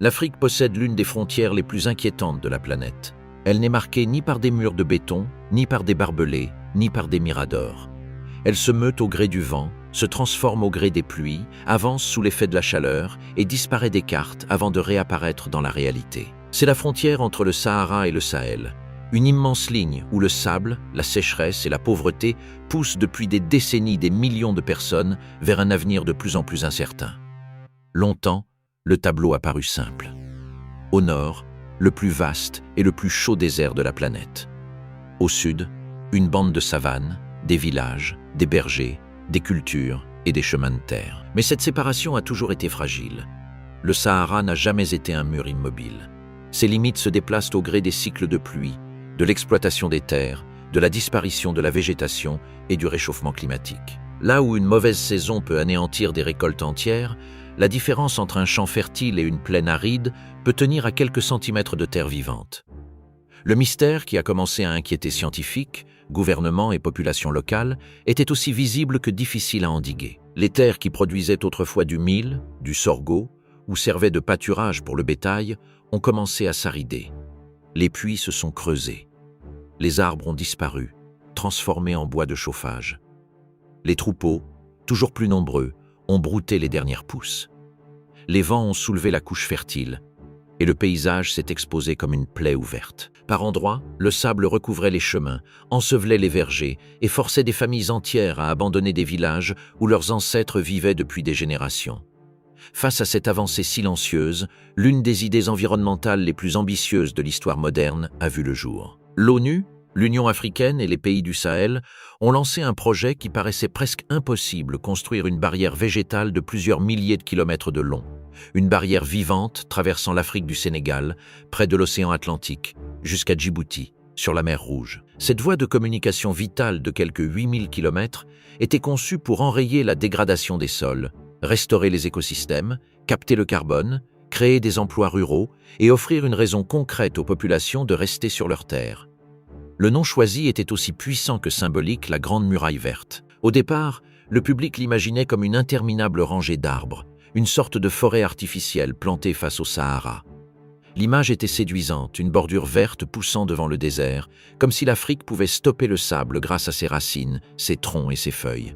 L'Afrique possède l'une des frontières les plus inquiétantes de la planète. Elle n'est marquée ni par des murs de béton, ni par des barbelés, ni par des miradors. Elle se meut au gré du vent, se transforme au gré des pluies, avance sous l'effet de la chaleur et disparaît des cartes avant de réapparaître dans la réalité. C'est la frontière entre le Sahara et le Sahel, une immense ligne où le sable, la sécheresse et la pauvreté poussent depuis des décennies des millions de personnes vers un avenir de plus en plus incertain. Longtemps, le tableau a paru simple. Au nord, le plus vaste et le plus chaud désert de la planète. Au sud, une bande de savanes, des villages, des bergers, des cultures et des chemins de terre. Mais cette séparation a toujours été fragile. Le Sahara n'a jamais été un mur immobile. Ses limites se déplacent au gré des cycles de pluie, de l'exploitation des terres, de la disparition de la végétation et du réchauffement climatique. Là où une mauvaise saison peut anéantir des récoltes entières, la différence entre un champ fertile et une plaine aride peut tenir à quelques centimètres de terre vivante. Le mystère qui a commencé à inquiéter scientifiques, gouvernements et populations locales était aussi visible que difficile à endiguer. Les terres qui produisaient autrefois du mil, du sorgho ou servaient de pâturage pour le bétail ont commencé à s'arider. Les puits se sont creusés. Les arbres ont disparu, transformés en bois de chauffage. Les troupeaux, toujours plus nombreux, ont brouté les dernières pousses. Les vents ont soulevé la couche fertile, et le paysage s'est exposé comme une plaie ouverte. Par endroits, le sable recouvrait les chemins, ensevelait les vergers et forçait des familles entières à abandonner des villages où leurs ancêtres vivaient depuis des générations. Face à cette avancée silencieuse, l'une des idées environnementales les plus ambitieuses de l'histoire moderne a vu le jour. L'ONU, l'Union africaine et les pays du Sahel ont lancé un projet qui paraissait presque impossible: construire une barrière végétale de plusieurs milliers de kilomètres de long. Une barrière vivante traversant l'Afrique du Sénégal, près de l'océan Atlantique, jusqu'à Djibouti, sur la mer Rouge. Cette voie de communication vitale de quelques 8000 km était conçue pour enrayer la dégradation des sols, restaurer les écosystèmes, capter le carbone, créer des emplois ruraux et offrir une raison concrète aux populations de rester sur leurs terres. Le nom choisi était aussi puissant que symbolique: la Grande Muraille Verte. Au départ, le public l'imaginait comme une interminable rangée d'arbres, une sorte de forêt artificielle plantée face au Sahara. L'image était séduisante, une bordure verte poussant devant le désert, comme si l'Afrique pouvait stopper le sable grâce à ses racines, ses troncs et ses feuilles.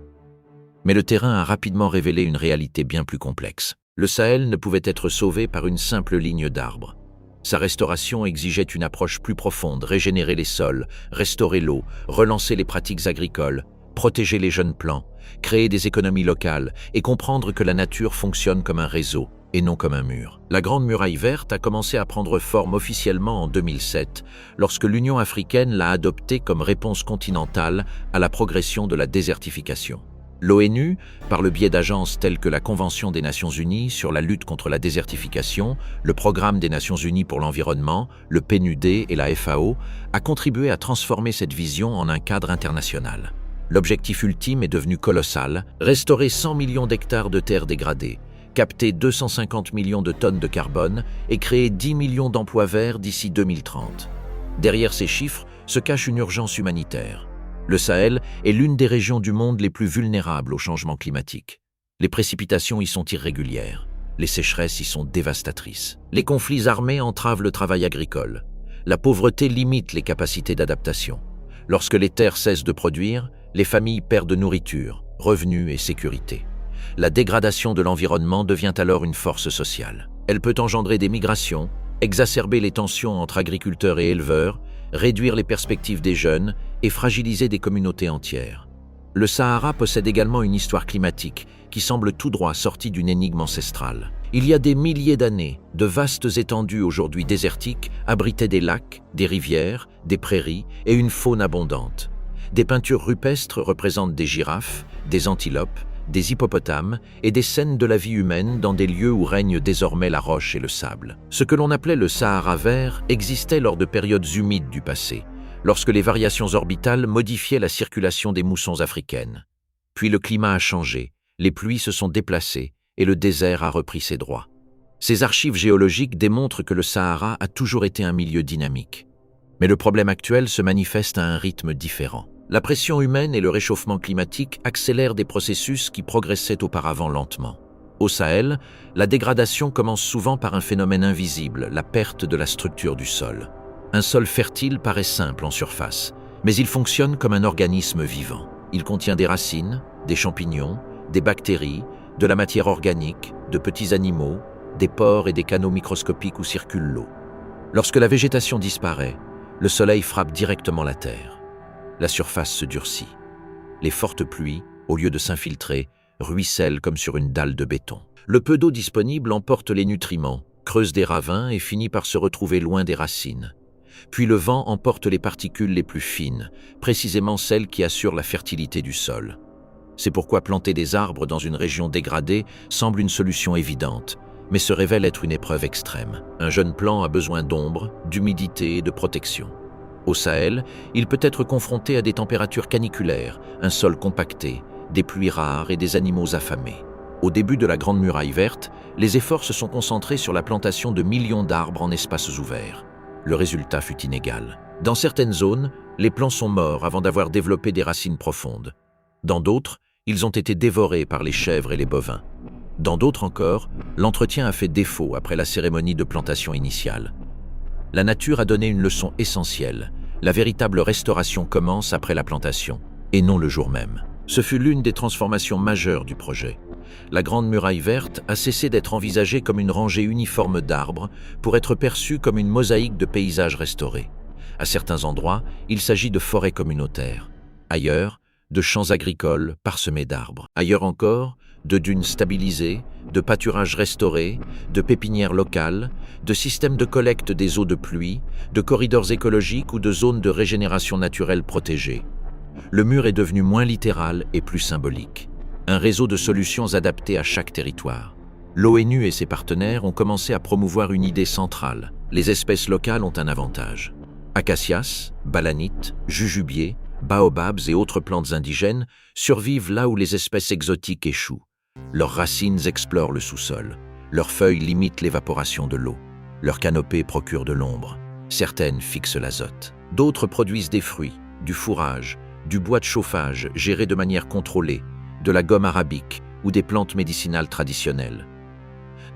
Mais le terrain a rapidement révélé une réalité bien plus complexe. Le Sahel ne pouvait être sauvé par une simple ligne d'arbres. Sa restauration exigeait une approche plus profonde: régénérer les sols, restaurer l'eau, relancer les pratiques agricoles, protéger les jeunes plants, créer des économies locales et comprendre que la nature fonctionne comme un réseau et non comme un mur. La Grande Muraille Verte a commencé à prendre forme officiellement en 2007, lorsque l'Union africaine l'a adoptée comme réponse continentale à la progression de la désertification. L'ONU, par le biais d'agences telles que la Convention des Nations Unies sur la lutte contre la désertification, le Programme des Nations Unies pour l'environnement, le PNUD et la FAO, a contribué à transformer cette vision en un cadre international. L'objectif ultime est devenu colossal: restaurer 100 millions d'hectares de terres dégradées, capter 250 millions de tonnes de carbone et créer 10 millions d'emplois verts d'ici 2030. Derrière ces chiffres se cache une urgence humanitaire. Le Sahel est l'une des régions du monde les plus vulnérables au changement climatique. Les précipitations y sont irrégulières, les sécheresses y sont dévastatrices. Les conflits armés entravent le travail agricole. La pauvreté limite les capacités d'adaptation. Lorsque les terres cessent de produire, les familles perdent nourriture, revenus et sécurité. La dégradation de l'environnement devient alors une force sociale. Elle peut engendrer des migrations, exacerber les tensions entre agriculteurs et éleveurs, réduire les perspectives des jeunes et fragiliser des communautés entières. Le Sahara possède également une histoire climatique qui semble tout droit sortie d'une énigme ancestrale. Il y a des milliers d'années, de vastes étendues aujourd'hui désertiques abritaient des lacs, des rivières, des prairies et une faune abondante. Des peintures rupestres représentent des girafes, des antilopes, des hippopotames et des scènes de la vie humaine dans des lieux où règnent désormais la roche et le sable. Ce que l'on appelait le Sahara vert existait lors de périodes humides du passé, lorsque les variations orbitales modifiaient la circulation des moussons africaines. Puis le climat a changé, les pluies se sont déplacées et le désert a repris ses droits. Ces archives géologiques démontrent que le Sahara a toujours été un milieu dynamique. Mais le problème actuel se manifeste à un rythme différent. La pression humaine et le réchauffement climatique accélèrent des processus qui progressaient auparavant lentement. Au Sahel, la dégradation commence souvent par un phénomène invisible, la perte de la structure du sol. Un sol fertile paraît simple en surface, mais il fonctionne comme un organisme vivant. Il contient des racines, des champignons, des bactéries, de la matière organique, de petits animaux, des pores et des canaux microscopiques où circule l'eau. Lorsque la végétation disparaît, le soleil frappe directement la terre. La surface se durcit. Les fortes pluies, au lieu de s'infiltrer, ruissellent comme sur une dalle de béton. Le peu d'eau disponible emporte les nutriments, creuse des ravins et finit par se retrouver loin des racines. Puis le vent emporte les particules les plus fines, précisément celles qui assurent la fertilité du sol. C'est pourquoi planter des arbres dans une région dégradée semble une solution évidente, mais se révèle être une épreuve extrême. Un jeune plant a besoin d'ombre, d'humidité et de protection. Au Sahel, il peut être confronté à des températures caniculaires, un sol compacté, des pluies rares et des animaux affamés. Au début de la Grande Muraille verte, les efforts se sont concentrés sur la plantation de millions d'arbres en espaces ouverts. Le résultat fut inégal. Dans certaines zones, les plants sont morts avant d'avoir développé des racines profondes. Dans d'autres, ils ont été dévorés par les chèvres et les bovins. Dans d'autres encore, l'entretien a fait défaut après la cérémonie de plantation initiale. La nature a donné une leçon essentielle. La véritable restauration commence après la plantation, et non le jour même. Ce fut l'une des transformations majeures du projet. La Grande Muraille verte a cessé d'être envisagée comme une rangée uniforme d'arbres pour être perçue comme une mosaïque de paysages restaurés. À certains endroits, il s'agit de forêts communautaires. Ailleurs, de champs agricoles parsemés d'arbres. Ailleurs encore, de dunes stabilisées, de pâturages restaurés, de pépinières locales, de systèmes de collecte des eaux de pluie, de corridors écologiques ou de zones de régénération naturelle protégées. Le mur est devenu moins littéral et plus symbolique. Un réseau de solutions adaptées à chaque territoire. L'ONU et ses partenaires ont commencé à promouvoir une idée centrale. Les espèces locales ont un avantage. Acacias, balanites, jujubiers, baobabs et autres plantes indigènes survivent là où les espèces exotiques échouent. Leurs racines explorent le sous-sol. Leurs feuilles limitent l'évaporation de l'eau. Leurs canopées procurent de l'ombre. Certaines fixent l'azote. D'autres produisent des fruits, du fourrage, du bois de chauffage géré de manière contrôlée, de la gomme arabique ou des plantes médicinales traditionnelles.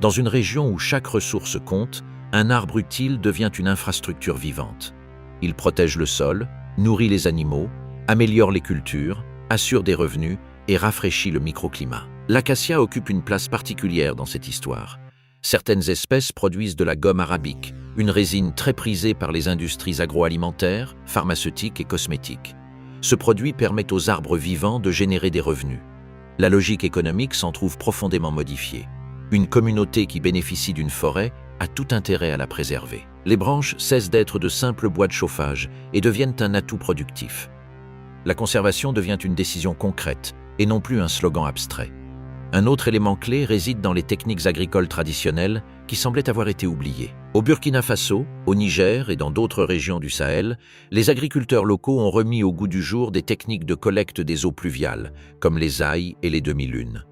Dans une région où chaque ressource compte, un arbre utile devient une infrastructure vivante. Il protège le sol, nourrit les animaux, améliore les cultures, assure des revenus et rafraîchit le microclimat. L'acacia occupe une place particulière dans cette histoire. Certaines espèces produisent de la gomme arabique, une résine très prisée par les industries agroalimentaires, pharmaceutiques et cosmétiques. Ce produit permet aux arbres vivants de générer des revenus. La logique économique s'en trouve profondément modifiée. Une communauté qui bénéficie d'une forêt a tout intérêt à la préserver. Les branches cessent d'être de simples bois de chauffage et deviennent un atout productif. La conservation devient une décision concrète et non plus un slogan abstrait. Un autre élément clé réside dans les techniques agricoles traditionnelles qui semblaient avoir été oubliées. Au Burkina Faso, au Niger et dans d'autres régions du Sahel, les agriculteurs locaux ont remis au goût du jour des techniques de collecte des eaux pluviales, comme les ailles et les demi-lunes.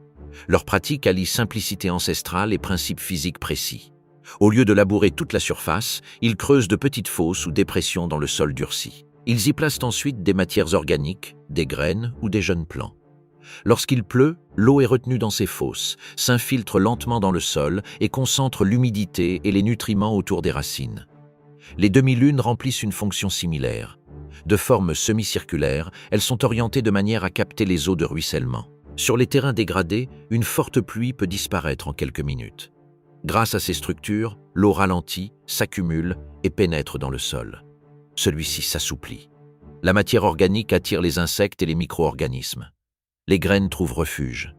Leur pratique allie simplicité ancestrale et principes physiques précis. Au lieu de labourer toute la surface, ils creusent de petites fosses ou dépressions dans le sol durci. Ils y placent ensuite des matières organiques, des graines ou des jeunes plants. Lorsqu'il pleut, l'eau est retenue dans ces fosses, s'infiltre lentement dans le sol et concentre l'humidité et les nutriments autour des racines. Les demi-lunes remplissent une fonction similaire. De forme semi-circulaire, elles sont orientées de manière à capter les eaux de ruissellement. Sur les terrains dégradés, une forte pluie peut disparaître en quelques minutes. Grâce à ces structures, l'eau ralentit, s'accumule et pénètre dans le sol. Celui-ci s'assouplit. La matière organique attire les insectes et les micro-organismes. Les graines trouvent refuge.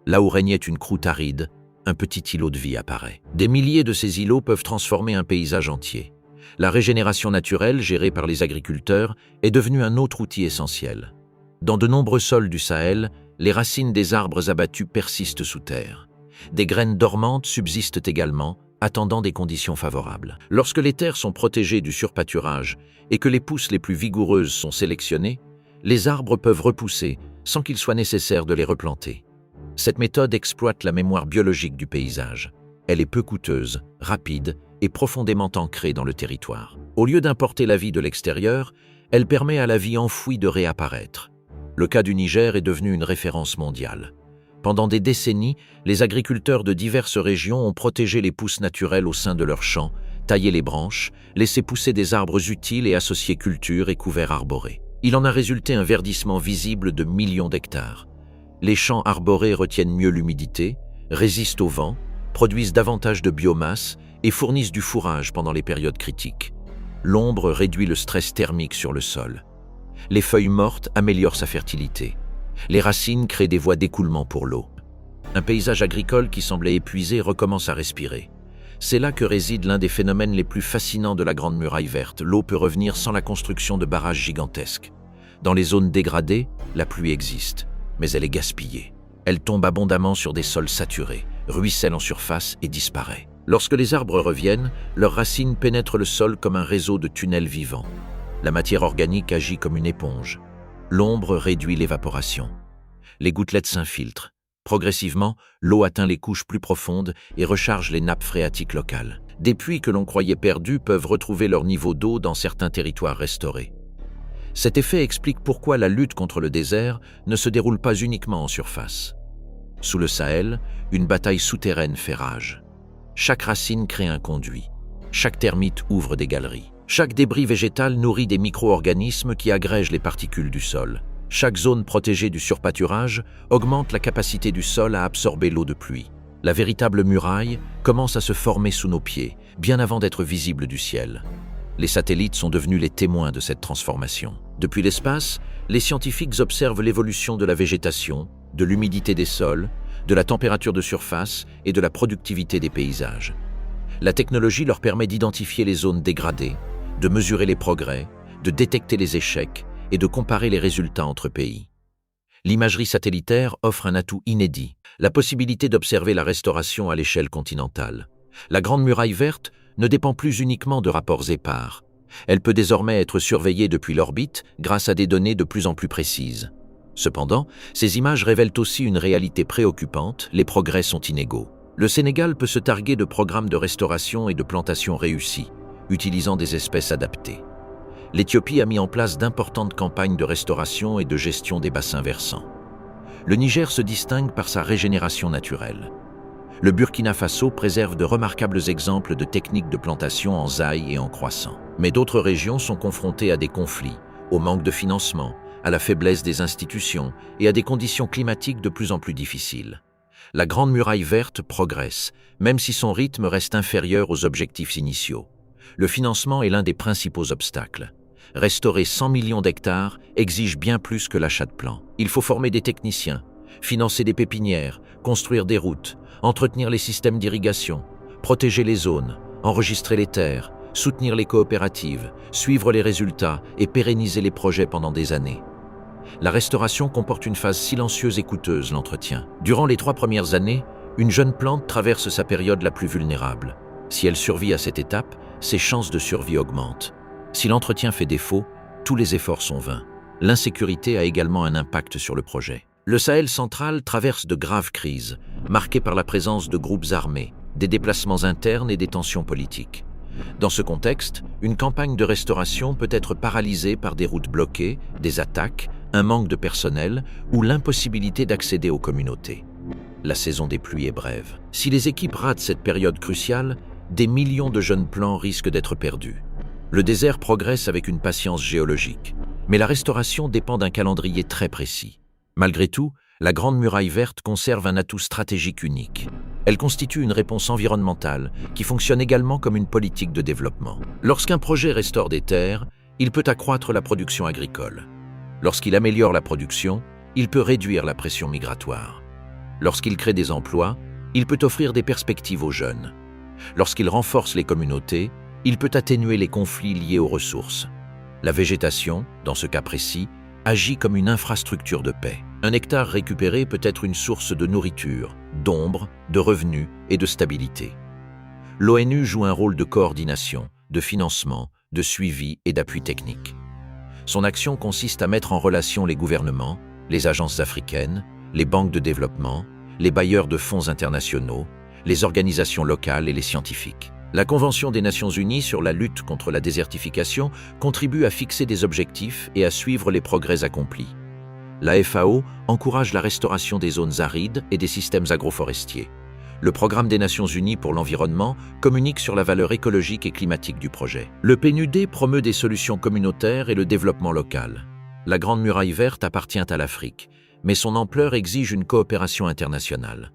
Là où régnait une croûte aride, un petit îlot de vie apparaît. Des milliers de ces îlots peuvent transformer un paysage entier. La régénération naturelle, gérée par les agriculteurs, est devenue un autre outil essentiel. Dans de nombreux sols du Sahel, les racines des arbres abattus persistent sous terre. Des graines dormantes subsistent également, attendant des conditions favorables. Lorsque les terres sont protégées du surpâturage et que les pousses les plus vigoureuses sont sélectionnées, les arbres peuvent repousser sans qu'il soit nécessaire de les replanter. Cette méthode exploite la mémoire biologique du paysage. Elle est peu coûteuse, rapide et profondément ancrée dans le territoire. Au lieu d'importer la vie de l'extérieur, elle permet à la vie enfouie de réapparaître. Le cas du Niger est devenu une référence mondiale. Pendant des décennies, les agriculteurs de diverses régions ont protégé les pousses naturelles au sein de leurs champs, taillé les branches, laissé pousser des arbres utiles et associé cultures et couverts arborés. Il en a résulté un verdissement visible de millions d'hectares. Les champs arborés retiennent mieux l'humidité, résistent au vent, produisent davantage de biomasse et fournissent du fourrage pendant les périodes critiques. L'ombre réduit le stress thermique sur le sol. Les feuilles mortes améliorent sa fertilité. Les racines créent des voies d'écoulement pour l'eau. Un paysage agricole qui semblait épuisé recommence à respirer. C'est là que réside l'un des phénomènes les plus fascinants de la Grande Muraille Verte. L'eau peut revenir sans la construction de barrages gigantesques. Dans les zones dégradées, la pluie existe, mais elle est gaspillée. Elle tombe abondamment sur des sols saturés, ruisselle en surface et disparaît. Lorsque les arbres reviennent, leurs racines pénètrent le sol comme un réseau de tunnels vivants. La matière organique agit comme une éponge. L'ombre réduit l'évaporation. Les gouttelettes s'infiltrent. Progressivement, l'eau atteint les couches plus profondes et recharge les nappes phréatiques locales. Des puits que l'on croyait perdus peuvent retrouver leur niveau d'eau dans certains territoires restaurés. Cet effet explique pourquoi la lutte contre le désert ne se déroule pas uniquement en surface. Sous le Sahel, une bataille souterraine fait rage. Chaque racine crée un conduit. Chaque termite ouvre des galeries. Chaque débris végétal nourrit des micro-organismes qui agrègent les particules du sol. Chaque zone protégée du surpâturage augmente la capacité du sol à absorber l'eau de pluie. La véritable muraille commence à se former sous nos pieds, bien avant d'être visible du ciel. Les satellites sont devenus les témoins de cette transformation. Depuis l'espace, les scientifiques observent l'évolution de la végétation, de l'humidité des sols, de la température de surface et de la productivité des paysages. La technologie leur permet d'identifier les zones dégradées, de mesurer les progrès, de détecter les échecs et de comparer les résultats entre pays. L'imagerie satellitaire offre un atout inédit, la possibilité d'observer la restauration à l'échelle continentale. La Grande Muraille Verte ne dépend plus uniquement de rapports épars. Elle peut désormais être surveillée depuis l'orbite grâce à des données de plus en plus précises. Cependant, ces images révèlent aussi une réalité préoccupante, les progrès sont inégaux. Le Sénégal peut se targuer de programmes de restauration et de plantation réussis, utilisant des espèces adaptées. L'Éthiopie a mis en place d'importantes campagnes de restauration et de gestion des bassins versants. Le Niger se distingue par sa régénération naturelle. Le Burkina Faso préserve de remarquables exemples de techniques de plantation en zaï et en croissant. Mais d'autres régions sont confrontées à des conflits, au manque de financement, à la faiblesse des institutions et à des conditions climatiques de plus en plus difficiles. La Grande Muraille Verte progresse, même si son rythme reste inférieur aux objectifs initiaux. Le financement est l'un des principaux obstacles. Restaurer 100 millions d'hectares exige bien plus que l'achat de plants. Il faut former des techniciens, financer des pépinières, construire des routes, entretenir les systèmes d'irrigation, protéger les zones, enregistrer les terres, soutenir les coopératives, suivre les résultats et pérenniser les projets pendant des années. La restauration comporte une phase silencieuse et coûteuse, l'entretien. Durant les 3 premières années, une jeune plante traverse sa période la plus vulnérable. Si elle survit à cette étape, ses chances de survie augmentent. Si l'entretien fait défaut, tous les efforts sont vains. L'insécurité a également un impact sur le projet. Le Sahel central traverse de graves crises, marquées par la présence de groupes armés, des déplacements internes et des tensions politiques. Dans ce contexte, une campagne de restauration peut être paralysée par des routes bloquées, des attaques, un manque de personnel ou l'impossibilité d'accéder aux communautés. La saison des pluies est brève. Si les équipes ratent cette période cruciale, des millions de jeunes plants risquent d'être perdus. Le désert progresse avec une patience géologique, mais la restauration dépend d'un calendrier très précis. Malgré tout, la Grande Muraille Verte conserve un atout stratégique unique. Elle constitue une réponse environnementale qui fonctionne également comme une politique de développement. Lorsqu'un projet restaure des terres, il peut accroître la production agricole. Lorsqu'il améliore la production, il peut réduire la pression migratoire. Lorsqu'il crée des emplois, il peut offrir des perspectives aux jeunes. Lorsqu'il renforce les communautés, il peut atténuer les conflits liés aux ressources. La végétation, dans ce cas précis, agit comme une infrastructure de paix. Un hectare récupéré peut être une source de nourriture, d'ombre, de revenus et de stabilité. L'ONU joue un rôle de coordination, de financement, de suivi et d'appui technique. Son action consiste à mettre en relation les gouvernements, les agences africaines, les banques de développement, les bailleurs de fonds internationaux, les organisations locales et les scientifiques. La Convention des Nations Unies sur la lutte contre la désertification contribue à fixer des objectifs et à suivre les progrès accomplis. La FAO encourage la restauration des zones arides et des systèmes agroforestiers. Le Programme des Nations Unies pour l'environnement communique sur la valeur écologique et climatique du projet. Le PNUD promeut des solutions communautaires et le développement local. La Grande Muraille Verte appartient à l'Afrique, mais son ampleur exige une coopération internationale.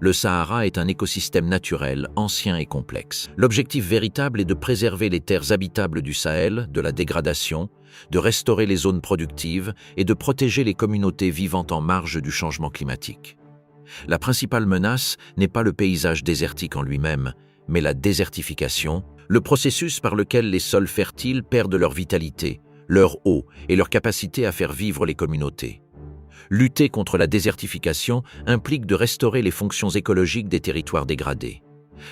Le Sahara est un écosystème naturel, ancien et complexe. L'objectif véritable est de préserver les terres habitables du Sahel de la dégradation, de restaurer les zones productives et de protéger les communautés vivant en marge du changement climatique. La principale menace n'est pas le paysage désertique en lui-même, mais la désertification, le processus par lequel les sols fertiles perdent leur vitalité, leur eau et leur capacité à faire vivre les communautés. Lutter contre la désertification implique de restaurer les fonctions écologiques des territoires dégradés.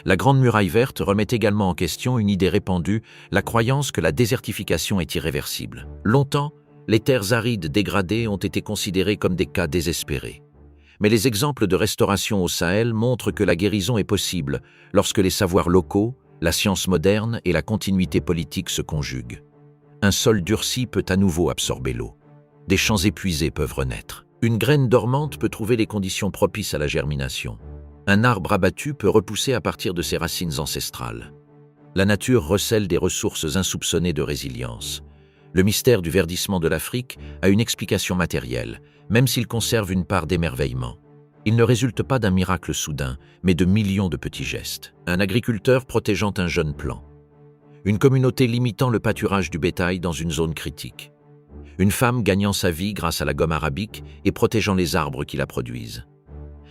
La Grande Muraille Verte remet également en question une idée répandue, la croyance que la désertification est irréversible. Longtemps, les terres arides dégradées ont été considérées comme des cas désespérés. Mais les exemples de restauration au Sahel montrent que la guérison est possible lorsque les savoirs locaux, la science moderne et la continuité politique se conjuguent. Un sol durci peut à nouveau absorber l'eau. Des champs épuisés peuvent renaître. Une graine dormante peut trouver les conditions propices à la germination. Un arbre abattu peut repousser à partir de ses racines ancestrales. La nature recèle des ressources insoupçonnées de résilience. Le mystère du verdissement de l'Afrique a une explication matérielle, même s'il conserve une part d'émerveillement. Il ne résulte pas d'un miracle soudain, mais de millions de petits gestes. Un agriculteur protégeant un jeune plant. Une communauté limitant le pâturage du bétail dans une zone critique. Une femme gagnant sa vie grâce à la gomme arabique et protégeant les arbres qui la produisent.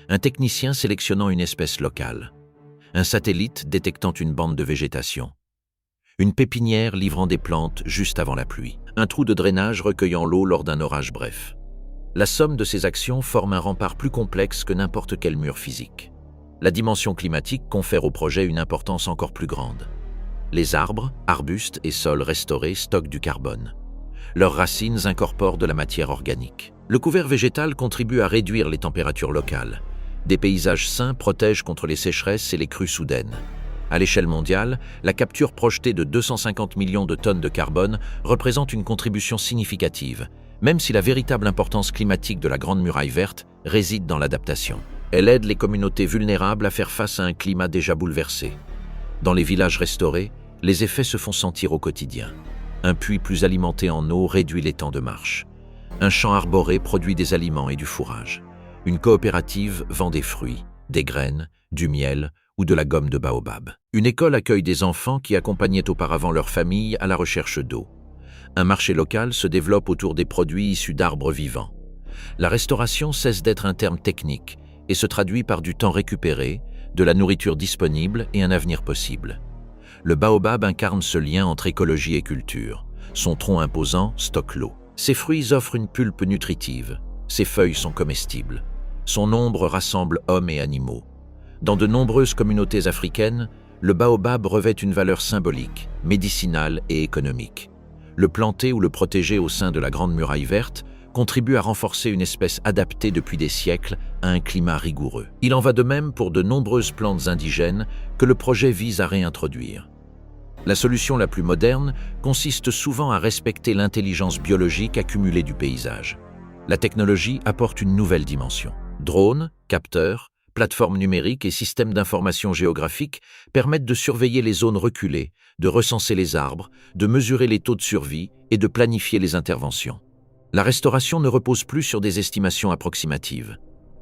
Un technicien sélectionnant une espèce locale. Un satellite détectant une bande de végétation. Une pépinière livrant des plantes juste avant la pluie. Un trou de drainage recueillant l'eau lors d'un orage bref. La somme de ces actions forme un rempart plus complexe que n'importe quel mur physique. La dimension climatique confère au projet une importance encore plus grande. Les arbres, arbustes et sols restaurés stockent du carbone. Leurs racines incorporent de la matière organique. Le couvert végétal contribue à réduire les températures locales. Des paysages sains protègent contre les sécheresses et les crues soudaines. À l'échelle mondiale, la capture projetée de 250 millions de tonnes de carbone représente une contribution significative, même si la véritable importance climatique de la Grande Muraille Verte réside dans l'adaptation. Elle aide les communautés vulnérables à faire face à un climat déjà bouleversé. Dans les villages restaurés, les effets se font sentir au quotidien. Un puits plus alimenté en eau réduit les temps de marche. Un champ arboré produit des aliments et du fourrage. Une coopérative vend des fruits, des graines, du miel ou de la gomme de baobab. Une école accueille des enfants qui accompagnaient auparavant leur famille à la recherche d'eau. Un marché local se développe autour des produits issus d'arbres vivants. La restauration cesse d'être un terme technique et se traduit par du temps récupéré, de la nourriture disponible et un avenir possible. Le baobab incarne ce lien entre écologie et culture. Son tronc imposant stocke l'eau. Ses fruits offrent une pulpe nutritive. Ses feuilles sont comestibles. Son ombre rassemble hommes et animaux. Dans de nombreuses communautés africaines, le baobab revêt une valeur symbolique, médicinale et économique. Le planter ou le protéger au sein de la Grande Muraille Verte contribue à renforcer une espèce adaptée depuis des siècles à un climat rigoureux. Il en va de même pour de nombreuses plantes indigènes que le projet vise à réintroduire. La solution la plus moderne consiste souvent à respecter l'intelligence biologique accumulée du paysage. La technologie apporte une nouvelle dimension. Drones, capteurs, plateformes numériques et systèmes d'information géographique permettent de surveiller les zones reculées, de recenser les arbres, de mesurer les taux de survie et de planifier les interventions. La restauration ne repose plus sur des estimations approximatives.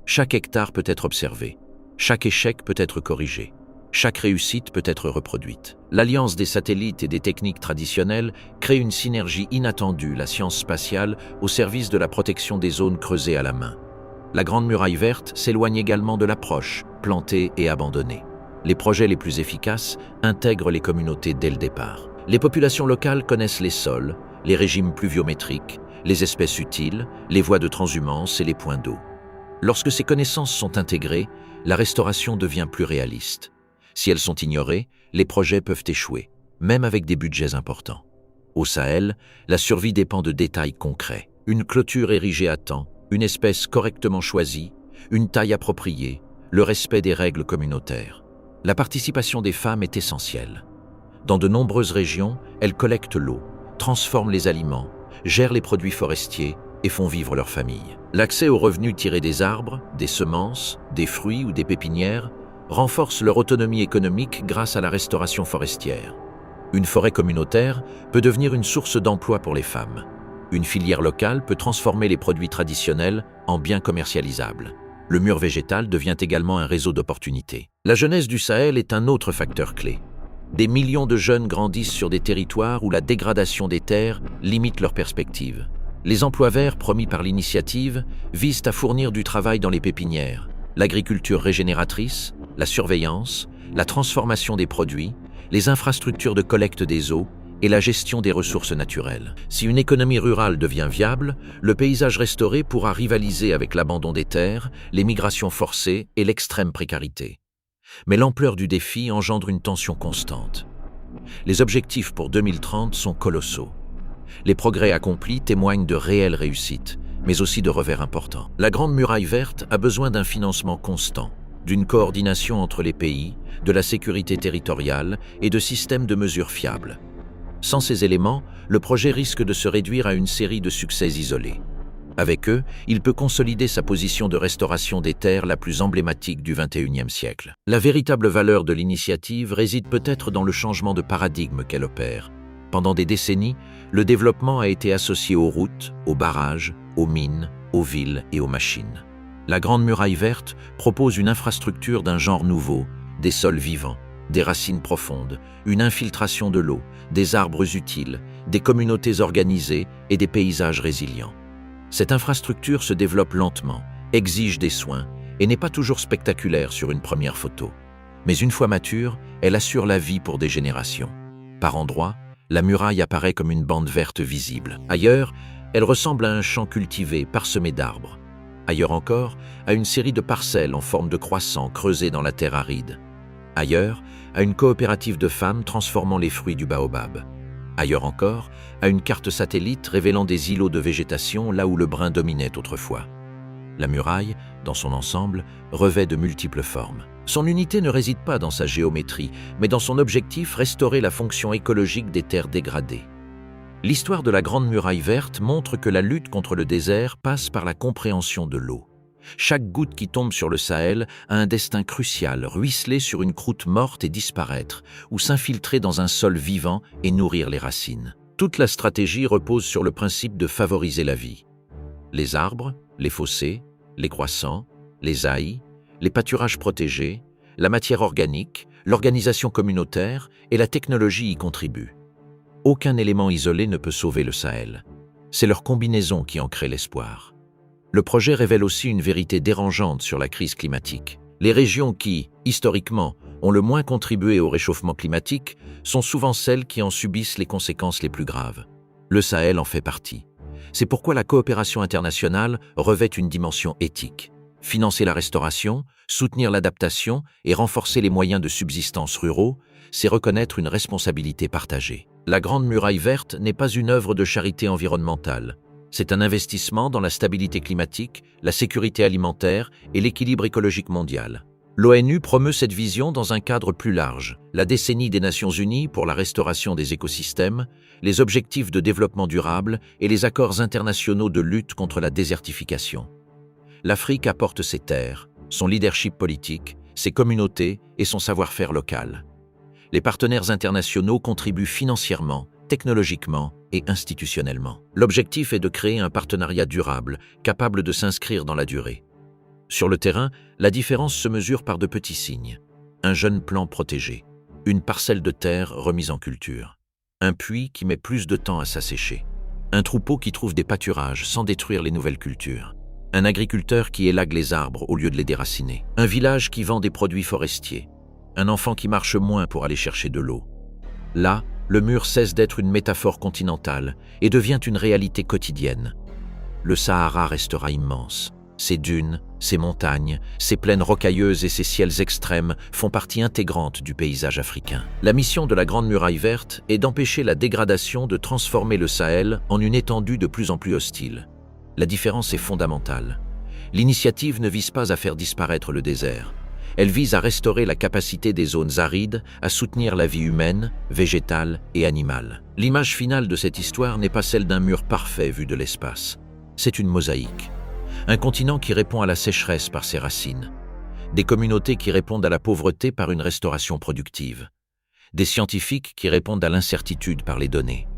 Chaque hectare peut être observé, chaque échec peut être corrigé, chaque réussite peut être reproduite. L'alliance des satellites et des techniques traditionnelles crée une synergie inattendue, la science spatiale, au service de la protection des zones creusées à la main. La Grande Muraille Verte s'éloigne également de l'approche plantée et abandonnée. Les projets les plus efficaces intègrent les communautés dès le départ. Les populations locales connaissent les sols, les régimes pluviométriques, les espèces utiles, les voies de transhumance et les points d'eau. Lorsque ces connaissances sont intégrées, la restauration devient plus réaliste. Si elles sont ignorées, les projets peuvent échouer, même avec des budgets importants. Au Sahel, la survie dépend de détails concrets. Une clôture érigée à temps, une espèce correctement choisie, une taille appropriée, le respect des règles communautaires. La participation des femmes est essentielle. Dans de nombreuses régions, elles collectent l'eau, transforment les aliments, gèrent les produits forestiers et font vivre leur famille. L'accès aux revenus tirés des arbres, des semences, des fruits ou des pépinières renforce leur autonomie économique grâce à la restauration forestière. Une forêt communautaire peut devenir une source d'emploi pour les femmes. Une filière locale peut transformer les produits traditionnels en biens commercialisables. Le mur végétal devient également un réseau d'opportunités. La jeunesse du Sahel est un autre facteur clé. Des millions de jeunes grandissent sur des territoires où la dégradation des terres limite leurs perspectives. Les emplois verts promis par l'initiative visent à fournir du travail dans les pépinières, l'agriculture régénératrice, la surveillance, la transformation des produits, les infrastructures de collecte des eaux et la gestion des ressources naturelles. Si une économie rurale devient viable, le paysage restauré pourra rivaliser avec l'abandon des terres, les migrations forcées et l'extrême précarité. Mais l'ampleur du défi engendre une tension constante. Les objectifs pour 2030 sont colossaux. Les progrès accomplis témoignent de réelles réussites, mais aussi de revers importants. La Grande Muraille Verte a besoin d'un financement constant, d'une coordination entre les pays, de la sécurité territoriale et de systèmes de mesures fiables. Sans ces éléments, le projet risque de se réduire à une série de succès isolés. Avec eux, il peut consolider sa position de restauration des terres la plus emblématique du XXIe siècle. La véritable valeur de l'initiative réside peut-être dans le changement de paradigme qu'elle opère. Pendant des décennies, le développement a été associé aux routes, aux barrages, aux mines, aux villes et aux machines. La Grande Muraille Verte propose une infrastructure d'un genre nouveau, des sols vivants, des racines profondes, une infiltration de l'eau, des arbres utiles, des communautés organisées et des paysages résilients. Cette infrastructure se développe lentement, exige des soins et n'est pas toujours spectaculaire sur une première photo. Mais une fois mature, elle assure la vie pour des générations. Par endroits, la muraille apparaît comme une bande verte visible. Ailleurs, elle ressemble à un champ cultivé, parsemé d'arbres. Ailleurs encore, à une série de parcelles en forme de croissant creusées dans la terre aride. Ailleurs, à une coopérative de femmes transformant les fruits du baobab. Ailleurs encore, à une carte satellite révélant des îlots de végétation là où le brun dominait autrefois. La muraille, dans son ensemble, revêt de multiples formes. Son unité ne réside pas dans sa géométrie, mais dans son objectif restaurer la fonction écologique des terres dégradées. L'histoire de la Grande Muraille Verte montre que la lutte contre le désert passe par la compréhension de l'eau. Chaque goutte qui tombe sur le Sahel a un destin crucial, ruisseler sur une croûte morte et disparaître, ou s'infiltrer dans un sol vivant et nourrir les racines. Toute la stratégie repose sur le principe de favoriser la vie. Les arbres, les fossés, les croissants, les haillons, les pâturages protégés, la matière organique, l'organisation communautaire et la technologie y contribuent. Aucun élément isolé ne peut sauver le Sahel. C'est leur combinaison qui en crée l'espoir. Le projet révèle aussi une vérité dérangeante sur la crise climatique. Les régions qui, historiquement, ont le moins contribué au réchauffement climatique sont souvent celles qui en subissent les conséquences les plus graves. Le Sahel en fait partie. C'est pourquoi la coopération internationale revêt une dimension éthique. Financer la restauration, soutenir l'adaptation et renforcer les moyens de subsistance ruraux, c'est reconnaître une responsabilité partagée. La Grande Muraille Verte n'est pas une œuvre de charité environnementale. C'est un investissement dans la stabilité climatique, la sécurité alimentaire et l'équilibre écologique mondial. L'ONU promeut cette vision dans un cadre plus large, la décennie des Nations Unies pour la restauration des écosystèmes, les objectifs de développement durable et les accords internationaux de lutte contre la désertification. L'Afrique apporte ses terres, son leadership politique, ses communautés et son savoir-faire local. Les partenaires internationaux contribuent financièrement, technologiquement et institutionnellement. L'objectif est de créer un partenariat durable, capable de s'inscrire dans la durée. Sur le terrain, la différence se mesure par de petits signes. Un jeune plant protégé, une parcelle de terre remise en culture, un puits qui met plus de temps à s'assécher, un troupeau qui trouve des pâturages sans détruire les nouvelles cultures, un agriculteur qui élague les arbres au lieu de les déraciner, un village qui vend des produits forestiers, un enfant qui marche moins pour aller chercher de l'eau. Là, le mur cesse d'être une métaphore continentale et devient une réalité quotidienne. Le Sahara restera immense. Ses dunes, ses montagnes, ses plaines rocailleuses et ses ciels extrêmes font partie intégrante du paysage africain. La mission de la Grande Muraille Verte est d'empêcher la dégradation de transformer le Sahel en une étendue de plus en plus hostile. La différence est fondamentale. L'initiative ne vise pas à faire disparaître le désert. Elle vise à restaurer la capacité des zones arides à soutenir la vie humaine, végétale et animale. L'image finale de cette histoire n'est pas celle d'un mur parfait vu de l'espace. C'est une mosaïque. Un continent qui répond à la sécheresse par ses racines. Des communautés qui répondent à la pauvreté par une restauration productive. Des scientifiques qui répondent à l'incertitude par les données.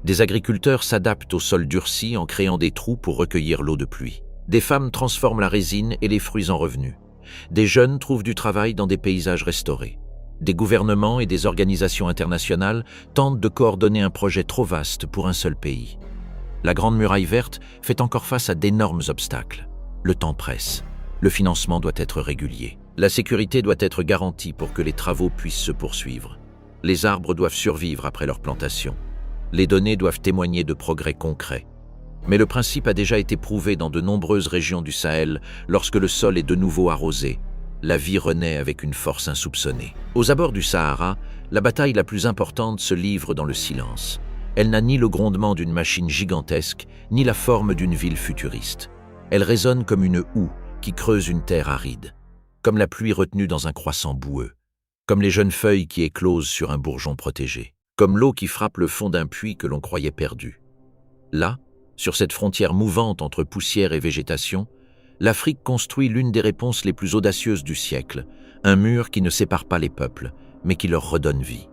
Des agriculteurs s'adaptent au sol durci en créant des trous pour recueillir l'eau de pluie. Des femmes transforment la résine et les fruits en revenus. Des jeunes trouvent du travail dans des paysages restaurés. Des gouvernements et des organisations internationales tentent de coordonner un projet trop vaste pour un seul pays. La Grande Muraille Verte fait encore face à d'énormes obstacles. Le temps presse. Le financement doit être régulier. La sécurité doit être garantie pour que les travaux puissent se poursuivre. Les arbres doivent survivre après leur plantation. Les données doivent témoigner de progrès concrets. Mais le principe a déjà été prouvé dans de nombreuses régions du Sahel lorsque le sol est de nouveau arrosé. La vie renaît avec une force insoupçonnée. Aux abords du Sahara, la bataille la plus importante se livre dans le silence. Elle n'a ni le grondement d'une machine gigantesque, ni la forme d'une ville futuriste. Elle résonne comme une houe qui creuse une terre aride, comme la pluie retenue dans un croissant boueux, comme les jeunes feuilles qui éclosent sur un bourgeon protégé, comme l'eau qui frappe le fond d'un puits que l'on croyait perdu. Là, sur cette frontière mouvante entre poussière et végétation, l'Afrique construit l'une des réponses les plus audacieuses du siècle, un mur qui ne sépare pas les peuples, mais qui leur redonne vie.